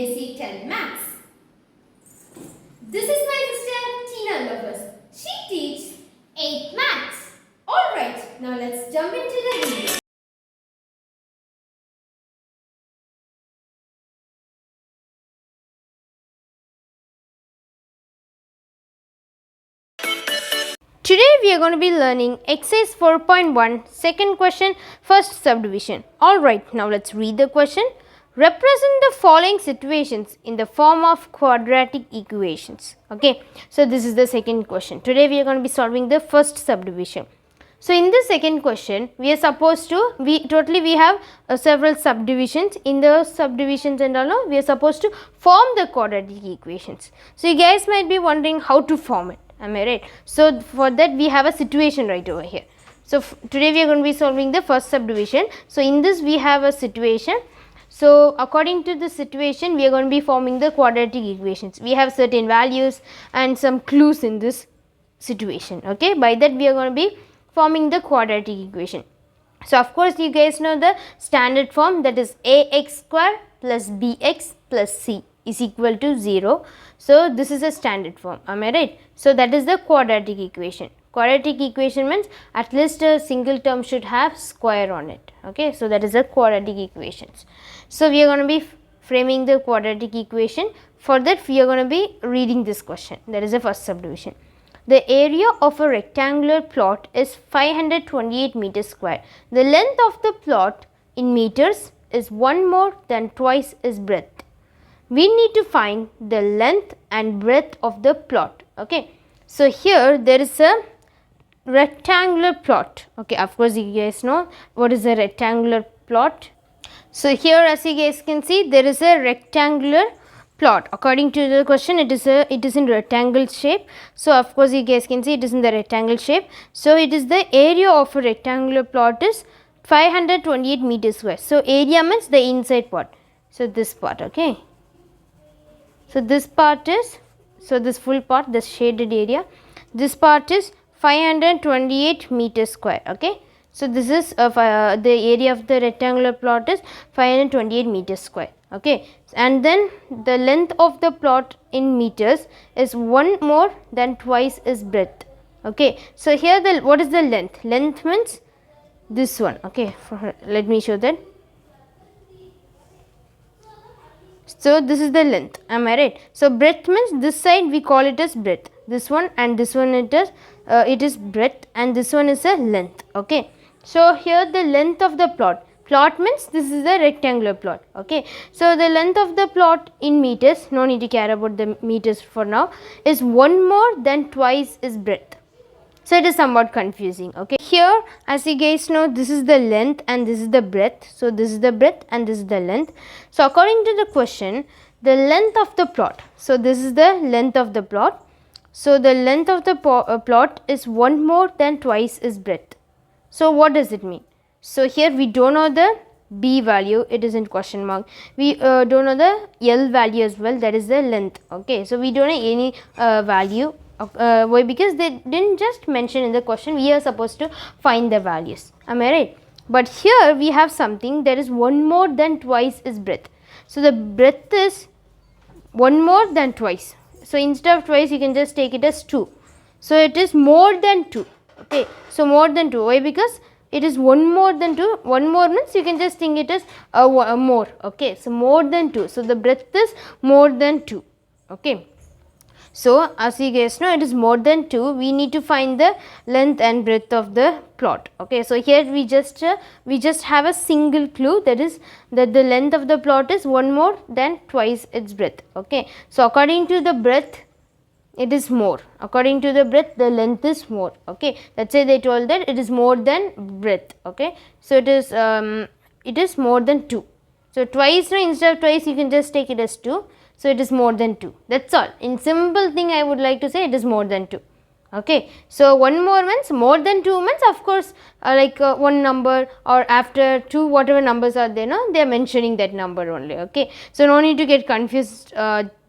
BSc 10 Maths. This is my sister Tina Lovers. She teaches 8 Maths. Alright, now let's jump into the video. Today we are going to be learning exercise 4.1 second question first subdivision. Alright, now let's read the question. Represent the following situations in the form of quadratic equations. Okay, so this is the second question. Today we are going to be solving the first subdivision. So in the second question we are supposed to, we have several subdivisions. In the subdivisions and all, we are supposed to form the quadratic equations. So you guys might be wondering how to form it. Am I right? So for that we have a situation right over here. So today we are going to be solving the first subdivision. So in this we have a situation. So according to the situation we are going to be forming the quadratic equations. We have certain values and some clues in this situation. Okay, by that we are going to be forming the quadratic equation. So of course you guys know the standard form, that is ax square plus bx plus c is equal to 0. So this is a standard form. Am I right? So that is the quadratic equation. Quadratic equation means at least a single term should have square on it. Okay, so that is the quadratic equations. So we are going to be framing the quadratic equation. For that we are going to be reading this question. That is the first subdivision. The area of a rectangular plot is 528 meters square. The length of the plot in meters is 1 more than twice its breadth. We need to find the length and breadth of the plot. Okay, so here there is a rectangular plot. Okay, of course you guys know what is a rectangular plot. So here as you guys can see there is a rectangular plot. According to the question it is in rectangle shape. So of course you guys can see it is in the rectangle shape. So it is the area of a rectangular plot is 528 meters square. So area means the inside part. So this part. Okay, so this part is, so this full part, the shaded area, this part is 528 meters square. Okay, so this is the area of the rectangular plot is 528 meters square. Okay, and then the length of the plot in meters is 1 more than twice its breadth. Okay, so here the what is the length? Length means this one. Okay, let me show that. So this is the length. Am I right? So breadth means this side we call it as breadth. This one and this one it is breadth, and this one is a length. Okay, so here the length of the plot. Plot means this is a rectangular plot. Okay, so the length of the plot in meters, no need to care about the meters for now, is 1 more than twice its breadth. So it is somewhat confusing. Okay, here as you guys know this is the length and this is the breadth. So this is the breadth and this is the length. So according to the question, the length of the plot, so this is the length of the plot. So the length of the plot is 1 more than twice its breadth. So what does it mean? So here we don't know the b value, it is in question mark. We don't know the l value as well, that is the length. Okay, so we don't know any value. Why? Because they didn't just mention in the question, we are supposed to find the values. Am I right? But here we have something that is 1 more than twice its breadth. So the breadth is 1 more than twice. So instead of twice you can just take it as 2. So it is more than 2. Okay, so more than 2. Why? Because it is 1 more than 2. 1 more means you can just think it as a more. Okay, so more than 2. So the breadth is more than 2. Okay, so as you guys know it is more than 2. We need to find the length and breadth of the plot. Okay, so here we just have a single clue, that is that the length of the plot is 1 more than twice its breadth. Okay, so according to the breadth it is more. According to the breadth the length is more. Okay, let's say they told that it is more than breadth. Okay, so it is more than 2. So twice, no, instead of twice you can just take it as 2. So it is more than 2. That's all. In simple thing I would like to say it is more than 2. Okay, so 1 more means more than 2 means of course one number or after 2 whatever numbers are there, no, they are mentioning that number only. Okay, so no need to get confused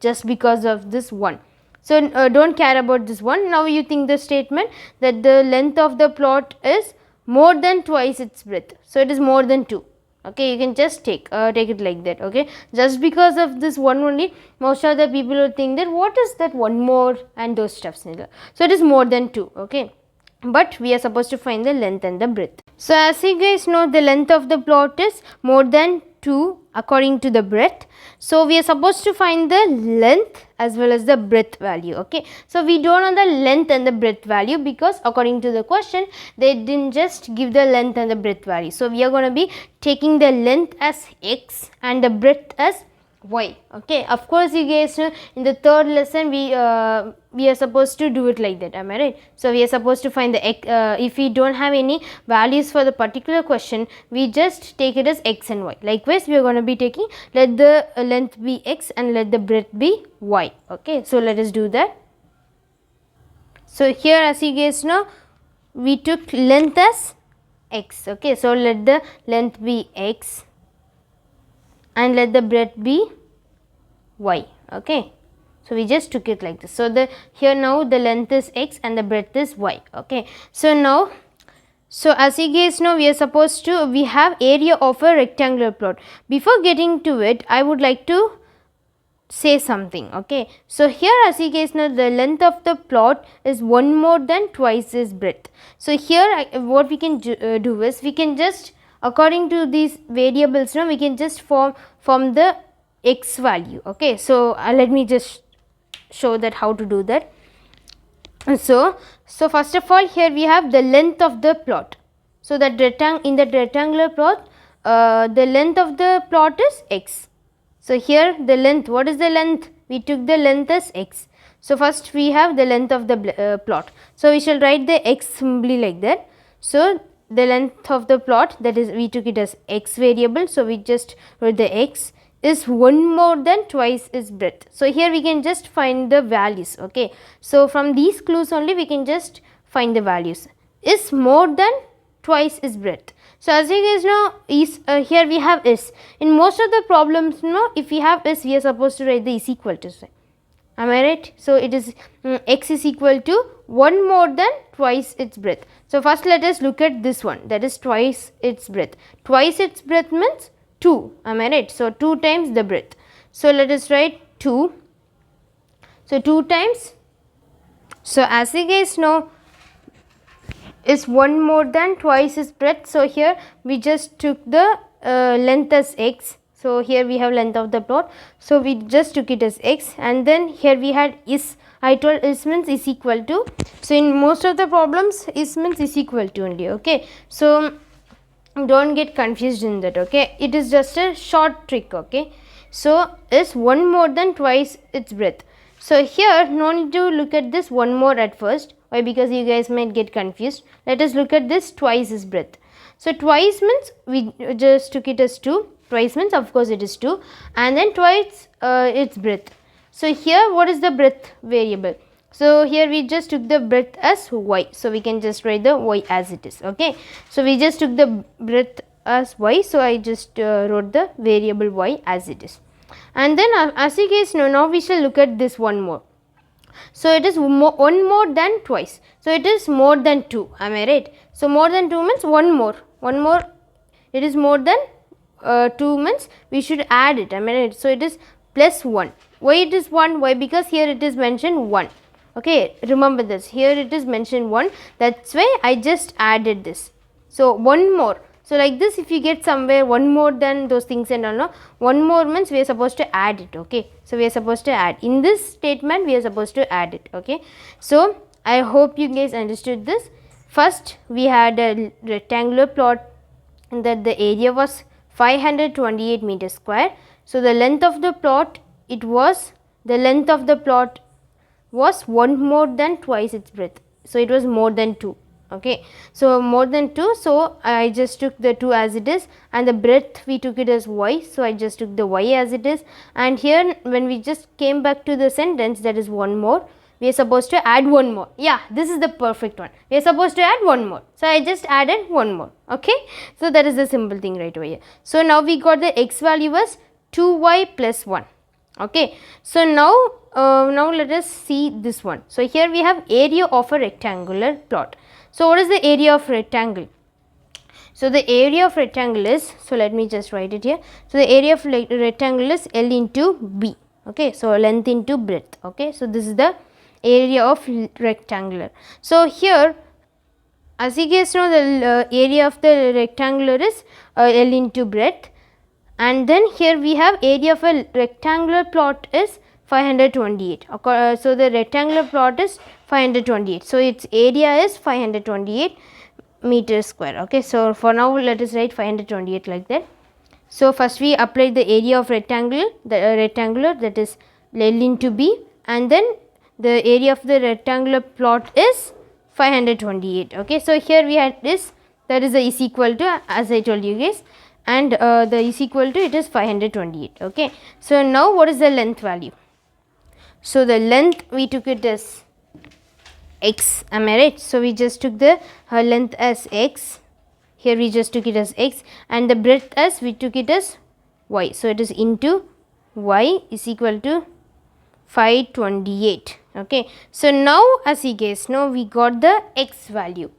just because of this 1. So don't care about this one. Now you think the statement that the length of the plot is more than twice its breadth. So it is more than 2. Okay, you can just take it like that. Okay, just because of this one only, most of the people will think that what is that one more and those stuffs. So it is more than 2. Okay, but we are supposed to find the length and the breadth. So as you guys know, the length of the plot is more than 2 according to the breadth. So we are supposed to find the length as well as the breadth value. Okay, so we don't know the length and the breadth value because according to the question they didn't just give the length and the breadth value. So we are going to be taking the length as x and the breadth as y. Okay, of course you guys know in the third lesson we are supposed to do it like that, am I right? So we are supposed to find the x, if we don't have any values for the particular question, we just take it as x and y. Likewise we are going to be taking, let the length be x and let the breadth be y. Okay, so let us do that. So here as you guys know, we took length as x. Okay, so let the length be x and let the breadth be y. Okay, so we just took it like this. So the here now the length is x and the breadth is y. Okay, so now, so as you guys know, we are supposed to, we have area of a rectangular plot. Before getting to it, I would like to say something. Okay, so here as you guys know, the length of the plot is one more than twice its breadth. So here what we can do is we can just, according to these variables, we can just form the x value. Okay, so let me just show that how to do that. So first of all, here we have the length of the plot. So that in the rectangular plot, the length of the plot is x. So here the length, what is the length? We took the length as x. So first we have the length of the plot. So we shall write the x simply like that. So the length of the plot, that is, we took it as x variable. So we just wrote the x is one more than twice its breadth. So here we can just find the values. Okay, so from these clues only we can just find the values. Is more than twice its breadth. So as you guys know, is here we have is. In most of the problems, if we have is, we are supposed to write the is equal to sign. Am I right? So it is x is equal to 1 more than twice its breadth. So first let us look at this one, that is twice its breadth. Twice its breadth means 2. Am I right? So 2 times the breadth. So let us write 2. So 2 times. So as you guys know, is 1 more than twice its breadth. So here we just took the length as x. So here we have length of the plot. So we just took it as x, and then here we had is. I told is means is equal to. So in most of the problems is means is equal to only. Okay, so don't get confused in that. Okay, it is just a short trick. Okay, so is 1 more than twice its breadth. So here no need to look at this one more at first. Why? Because you guys might get confused. Let us look at this twice its breadth. So twice means we just took it as 2. Twice means of course it is 2, and then twice its breadth. So here what is the breadth variable? So here we just took the breadth as y. So we can just write the y as it is. Okay, so we just took the breadth as y. So I just wrote the variable y as it is. And then as you guys know, now we shall look at this one more. So it is 1 more than twice. So it is more than 2. Am I right? So more than 2 means 1 more. 1 more. It is more than 2 means we should add it. Am I right? So it is plus 1. Why it is 1? Why? Because here it is mentioned 1. Okay, remember this. Here it is mentioned 1. That's why I just added this. So 1 more. So like this, if you get somewhere 1 more than those things and all, no, 1 more means we are supposed to add it. Okay, so we are supposed to add. In this statement we are supposed to add it. Okay, so I hope you guys understood this. First we had a rectangular plot that the area was 528 meters square. So the length of the plot, the length of the plot was 1 more than twice its breadth. So it was more than 2. Okay, so more than 2. So I just took the 2 as it is, and the breadth we took it as y. So I just took the y as it is, and here when we just came back to the sentence, that is 1 more, we are supposed to add 1 more. Yeah, this is the perfect one. We are supposed to add 1 more. So I just added 1 more. Okay, so that is the simple thing right over here. So now we got the x value was 2y plus 1. Okay, so now let us see this one. So here we have area of a rectangular plot. So what is the area of rectangle? So the area of rectangle is, so let me just write it here. So the area of rectangle is L into B. Okay, so length into breadth. Okay, so this is the area of rectangular. So here, as you guys know, the area of the rectangular is L into breadth, and then here we have area of a rectangular plot is 528. So the rectangular plot is 528. So its area is 528 meters square. Okay, so for now let us write 528 like that. So first we apply the area of rectangular, that is L into B, and then the area of the rectangular plot is 528. Okay, so here we had this, that is the is equal to, as I told you guys, and the is equal to, it is 528. Okay, so now what is the length value? So the length we took it as x, am I right? So we just took the length as x. Here we just took it as x, and the breadth as we took it as y. So it is into y is equal to 528. Okay, so now as you guys know, we got the x value.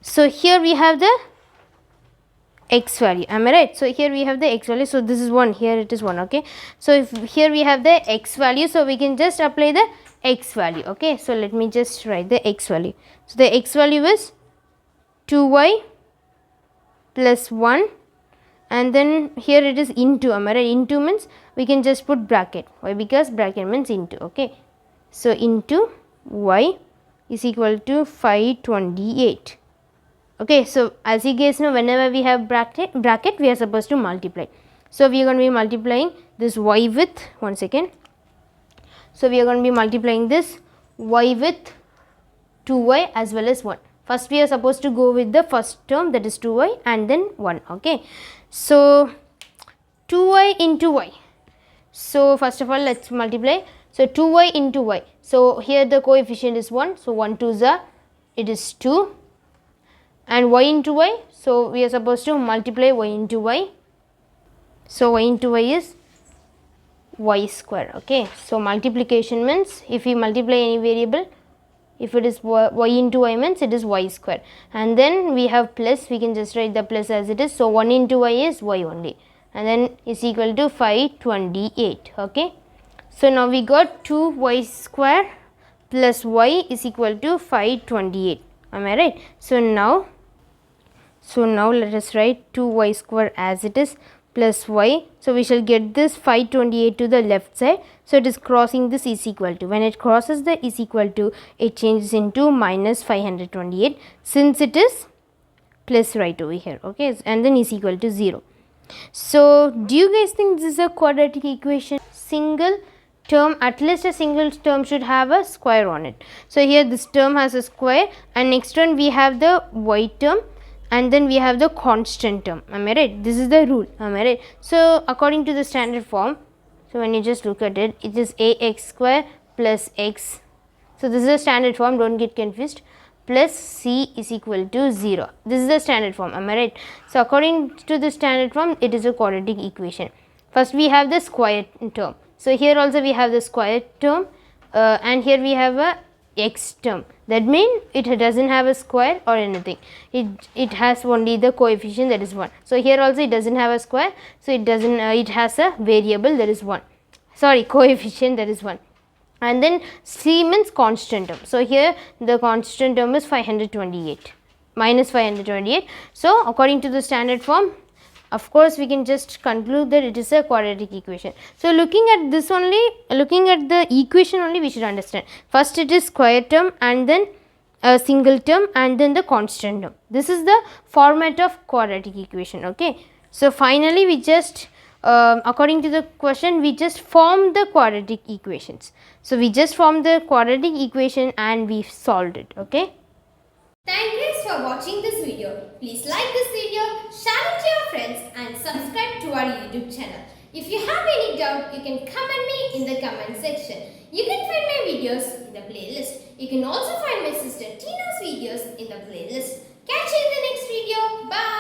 So here we have the x value, am I right? So here we have the x value. So this is 1, here it is 1. Okay, so if here we have the x value, so we can just apply the x value. Okay, so let me just write the x value. So the x value is 2y plus 1, and then here it is into, am I right? Into means we can just put bracket. Why? Because bracket means into. Okay, so into y is equal to 528. Okay, so as you guys know, whenever we have bracket we are supposed to multiply. So we are going to be multiplying this y with, one second. So we are going to be multiplying this y with 2y as well as 1. First we are supposed to go with the first term, that is 2y, and then 1. Okay, so 2y into y. So first of all let's multiply. So 2y into y. So here the coefficient is 1. So 1 2s are, it is 2. And y into y, so we are supposed to multiply y into y. So y into y is y square. Okay, so multiplication means if we multiply any variable, if it is y into y means it is y square, and then we have plus, we can just write the plus as it is. So 1 into y is y only, and then is equal to 528. Okay, so now we got 2y square plus y is equal to 528. Am I right? So now let us write 2y square as it is plus y. So we shall get this 528 to the left side. So it is crossing this is equal to. When it crosses the is equal to, it changes into minus 528, since it is plus right over here. Okay, and then is equal to 0. So do you guys think this is a quadratic equation? Single term, at least a single term should have a square on it. So here this term has a square, and next one we have the y term, and then we have the constant term. Am I right? This is the rule. Am I right? So according to the standard form, so when you just look at it, it is ax square plus x. So this is the standard form, don't get confused, plus c is equal to 0. This is the standard form. Am I right? So according to the standard form, it is a quadratic equation. First we have the square term. So here also we have the square term, and here we have a x term. That means it doesn't have a square or anything. It has only the coefficient, that is 1. So here also it doesn't have a square. So it doesn't. It has a variable, that is 1. Sorry, coefficient, that is 1. And then c means constant term. So here the constant term is 528 minus 528. So according to the standard form, of course we can just conclude that it is a quadratic equation. So looking at this only, looking at the equation only, we should understand. First it is square term, and then a single term, and then the constant term. This is the format of quadratic equation. Okay, so finally we just according to the question, we just form the quadratic equations. So we just formed the quadratic equation and we solved it. Okay. Thank you guys for watching this video. Please like this video, share it to your friends, and subscribe to our YouTube channel. If you have any doubt, you can comment me in the comment section. You can find my videos in the playlist. You can also find my sister Tina's videos in the playlist. Catch you in the next video. Bye.